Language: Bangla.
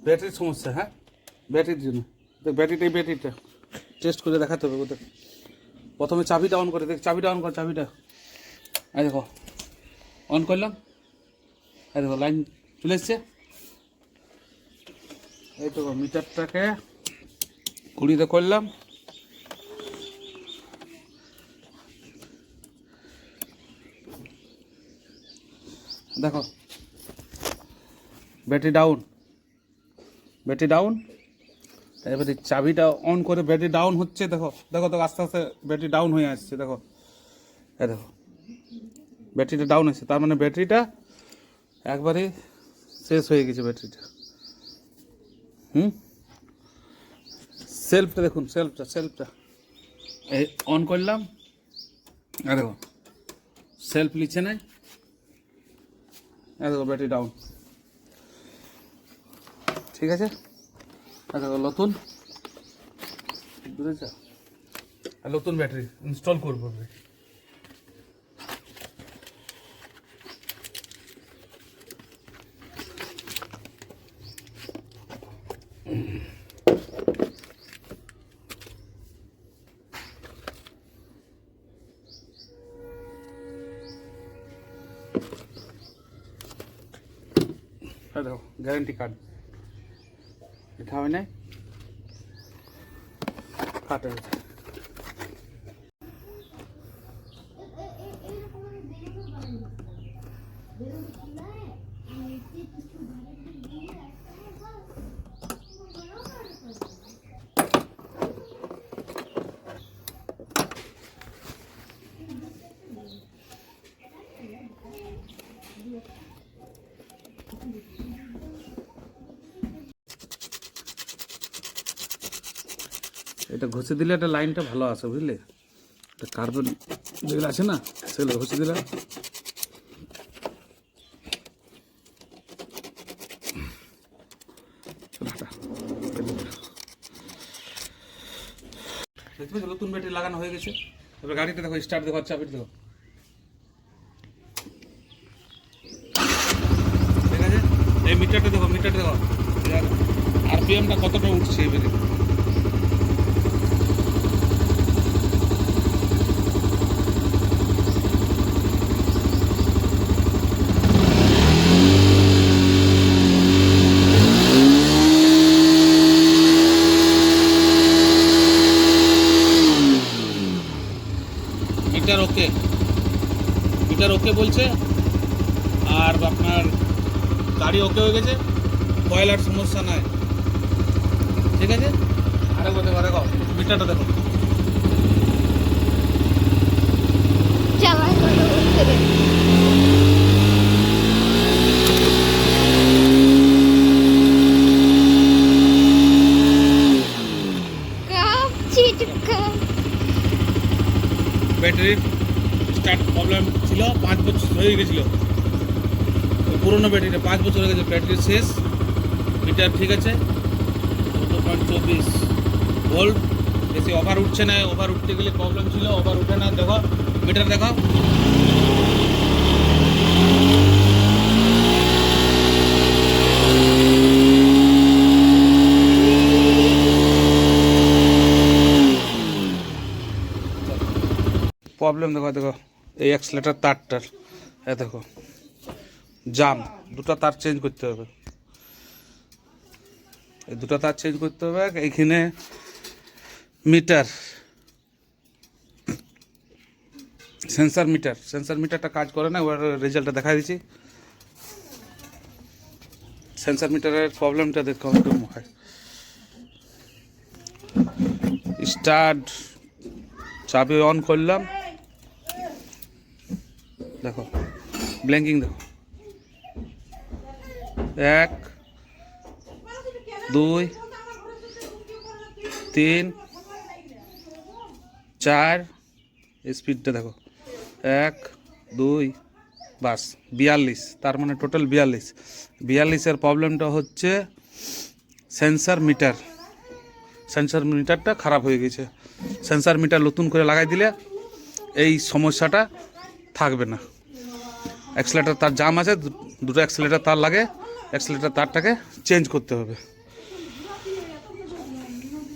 ব্যাটারির সমস্যা। হ্যাঁ, ব্যাটারির জন্য। দেখ ব্যাটারিটা টেস্ট করে দেখাতে হবে ওদের। প্রথমে চাবিটা অন করে দেখ, চাবিটা অন কর, চাবিটা। এই দেখো অন করলাম, এই দেখো লাইন চলে এসছে। এই তো মিটারটাকে 20 করলাম। দেখো ব্যাটারি ডাউন। এবারে চাবিটা অন করে ব্যাটারি ডাউন হচ্ছে। দেখো দেখো দেখো আস্তে আস্তে ব্যাটারি ডাউন হয়ে আসছে। দেখো এই দেখো ব্যাটারিটা ডাউন হচ্ছে, তার মানে ব্যাটারিটা একবারে শেষ হয়ে গেছে ব্যাটারিটা। সেলফটা দেখুন, সেলফটা এই অন করলাম, আর দেখো সেলফ নিচে নেই, দেখো ব্যাটারি ডাউন। ঠিক আছে, দেখো নতুন বুঝেছ, নতুন ব্যাটারি ইনস্টল করবো। দেখো গ্যারেন্টি কার্ড লেখা হয় নাই, কাটা হয়েছে। এটা ঘষে দিলে একটা লাইনটা ভালো আসে, বুঝলে? এটা কার্বন যেগুলো আছে না, সেগুলো ঘষে দিলে নতুন ব্যাটারি লাগানো হয়ে গেছে। এবার গাড়িটা দেখো, স্টার্ট দেখো, চাবিটা দেখো। ঠিক আছে, এই মিটারটা দেখো, আরপিএমটা কতটা উঠছে এবারে। মিটার ওকে বলছে, আর আপনার গাড়ি ওকে হয়ে গেছে, কয়লার সমস্যা নাই। ঠিক আছে, আরেকবার দেখো মিটারটা দেখো। ব্যাটারির স্টার্ট প্রবলেম ছিল, 5 বছর হয়ে গেছিল পুরোনো ব্যাটারিটা, 5 বছর হয়ে গেছে, ব্যাটারি শেষ। মিটার ঠিক আছে, 2.24 ভোল্ট, বেশি ওভার উঠছে না। ওভার উঠতে গেলে প্রবলেম ছিল, ওভার উঠে না। দেখো মিটার দেখো, প্রবলেম দেখো। দেখো এই অ্যাক্সিলারেটর তারটার, এই দেখো জাম, দুটো তার চেঞ্জ করতে হবে। এই দুটো তার চেঞ্জ করতে হবে। এইখানে মিটার, সেন্সার মিটারটা কাজ করে না, ওর রেজাল্টটা দেখা দিচ্ছি। সেন্সার মিটারের প্রবলেমটা দেখো একদম হয়। স্টার্ট, চাবি অন করলাম, দেখো ব্ল্যাঙ্কিং দেখো, 1 2 3 4, স্পিডটা দেখো 1 2, বাস 42, তার মানে টোটাল 42-এর প্রবলেমটা হচ্ছে সেন্সার মিটারটা খারাপ হয়ে গেছে। সেন্সার মিটার নতুন করে লাগাই দিলে এই সমস্যাটা থাকবে না। অ্যাক্সিলারেটর তার জাম আছে, দুটো অ্যাক্সিলারেটর তার লাগে, অ্যাক্সিলারেটর তারটাকে চেঞ্জ করতে হবে।